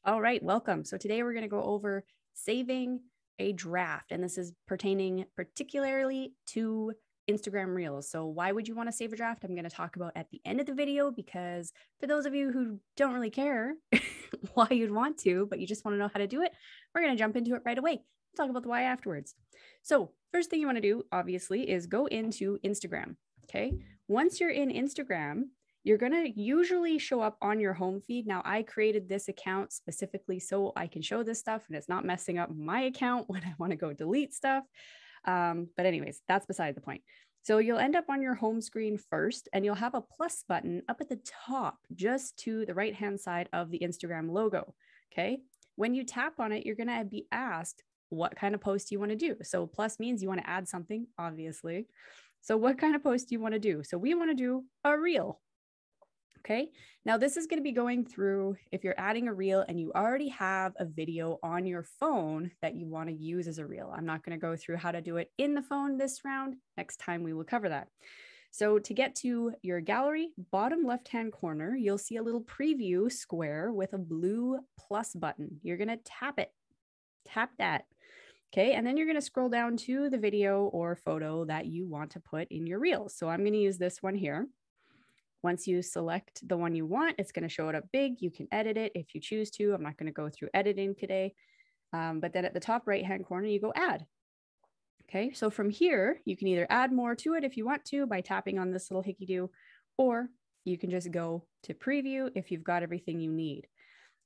All right, welcome. So today we're going to go over saving a draft, and this is pertaining particularly to Instagram Reels. So why would you want to save a draft? I'm going to talk about at the end of the video, because for those of you who don't really care why you'd want to, but you just want to know how to do it, we're going to jump into it right away. We'll talk about the why afterwards. So first thing you want to do, obviously, is go into Instagram. Okay. Once you're in Instagram, you're going to usually show up on your home feed. Now, I created this account specifically so I can show this stuff and it's not messing up my account when I want to go delete stuff. But anyways, that's beside the point. So you'll end up on your home screen first, and you'll have a plus button up at the top, just to the right-hand side of the Instagram logo. Okay. When you tap on it, you're going to be asked what kind of post you want to do. So plus means you want to add something, obviously. So what kind of post do you want to do? So we want to do a reel. Okay, now this is going to be going through if you're adding a reel and you already have a video on your phone that you want to use as a reel. I'm not going to go through how to do it in the phone this round. Next time we will cover that. So to get to your gallery, bottom left-hand corner, you'll see a little preview square with a blue plus button. You're going to tap it, tap that. Okay, and then you're going to scroll down to the video or photo that you want to put in your reel. So I'm going to use this one here. Once you select the one you want, it's going to show it up big. You can edit it if you choose to. I'm not going to go through editing today. But then at the top right-hand corner, you go add. Okay, so from here, you can either add more to it if you want to by tapping on this little hickey-do, or you can just go to preview if you've got everything you need.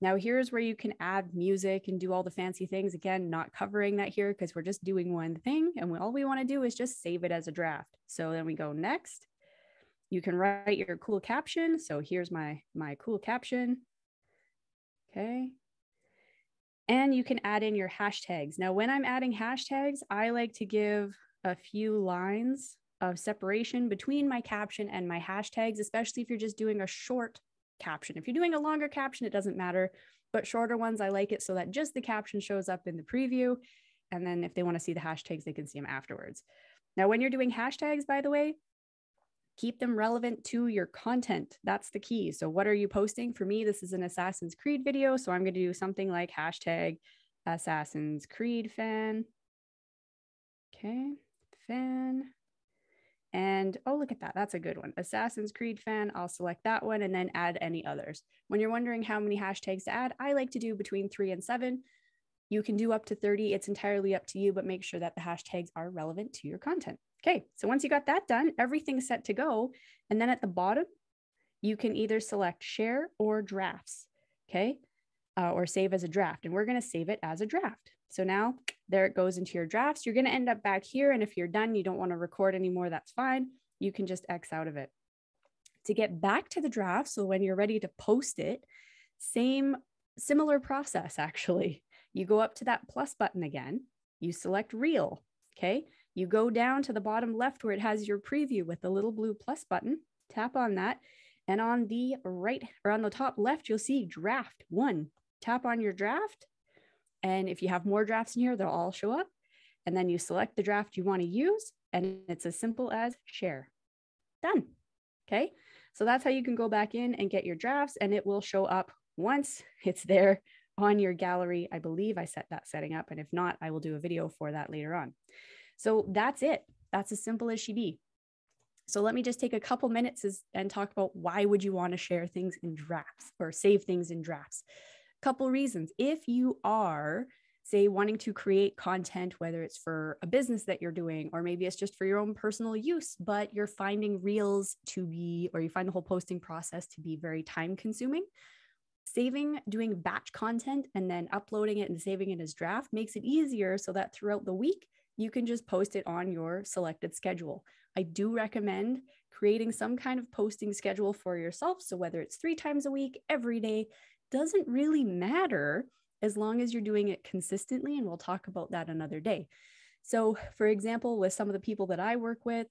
Now, here's where you can add music and do all the fancy things. Again, not covering that here because we're just doing one thing, and all we want to do is just save it as a draft. So then we go next. You can write your cool caption. So here's my cool caption. Okay. And you can add in your hashtags. Now, when I'm adding hashtags, I like to give a few lines of separation between my caption and my hashtags, especially if you're just doing a short caption. If you're doing a longer caption, it doesn't matter, but shorter ones, I like it so that just the caption shows up in the preview. And then if they want to see the hashtags, they can see them afterwards. Now, when you're doing hashtags, by the way, keep them relevant to your content. That's the key. So what are you posting? For me, this is an Assassin's Creed video. So I'm going to do something like hashtag Assassin's Creed fan. Okay, fan. And oh, look at that. That's a good one. Assassin's Creed fan. I'll select that one and then add any others. When you're wondering how many hashtags to add, I like to do between 3 and 7. You can do up to 30. It's entirely up to you, but make sure that the hashtags are relevant to your content. Okay, so once you got that done, everything's set to go. And then at the bottom, you can either select share or drafts, okay? Or save as a draft. And we're going to save it as a draft. So now there it goes into your drafts. You're going to end up back here. And if you're done, you don't want to record anymore, that's fine. You can just X out of it. To get back to the draft, so when you're ready to post it, similar process actually. You go up to that plus button again, you select reel, okay? You go down to the bottom left where it has your preview with the little blue plus button, tap on that, and on the right or on the top left, you'll see draft 1. Tap on your draft, and if you have more drafts in here, they'll all show up. And then you select the draft you want to use, and it's as simple as share. Done. Okay, so that's how you can go back in and get your drafts, and it will show up once it's there on your gallery. I believe I set that setting up, and if not, I will do a video for that later on. So that's it. That's as simple as she be. So let me just take a couple minutes and talk about why would you want to share things in drafts or save things in drafts. Couple reasons. If you are, say, wanting to create content, whether it's for a business that you're doing, or maybe it's just for your own personal use, but you're finding reels to be, or you find the whole posting process to be very time consuming, doing batch content and then uploading it and saving it as draft makes it easier so that throughout the week, you can just post it on your selected schedule. I do recommend creating some kind of posting schedule for yourself. So whether it's 3 times a week, every day, doesn't really matter as long as you're doing it consistently. And we'll talk about that another day. So for example, with some of the people that I work with,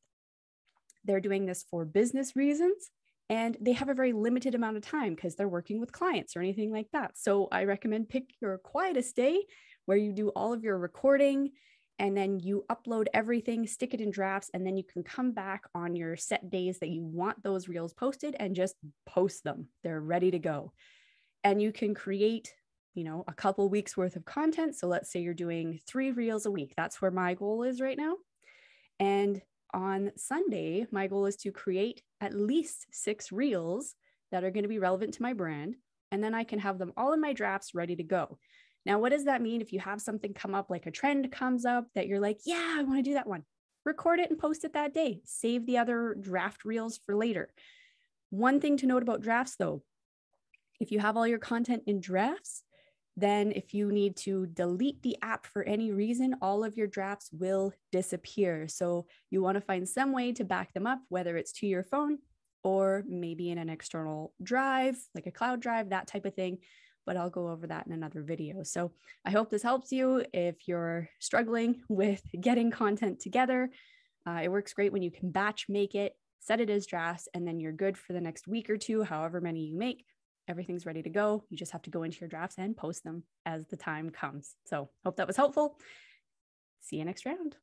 they're doing this for business reasons. And they have a very limited amount of time because they're working with clients or anything like that. So I recommend pick your quietest day where you do all of your recording and then you upload everything, stick it in drafts, and then you can come back on your set days that you want those reels posted and just post them. They're ready to go. And you can create a couple weeks worth of content. So let's say you're doing 3 reels a week. That's where my goal is right now. And on Sunday, my goal is to create at least 6 reels that are going to be relevant to my brand. And then I can have them all in my drafts ready to go. Now, what does that mean if you have something come up, like a trend comes up that you're like, yeah, I want to do that one? Record it and post it that day. Save the other draft reels for later. One thing to note about drafts, though, if you have all your content in drafts, then if you need to delete the app for any reason, all of your drafts will disappear. So you want to find some way to back them up, whether it's to your phone or maybe in an external drive, like a cloud drive, that type of thing. But I'll go over that in another video. So I hope this helps you if you're struggling with getting content together. It works great when you can batch make it, set it as drafts, and then you're good for the next week or two, however many you make. Everything's ready to go. You just have to go into your drafts and post them as the time comes. So hope that was helpful. See you next round.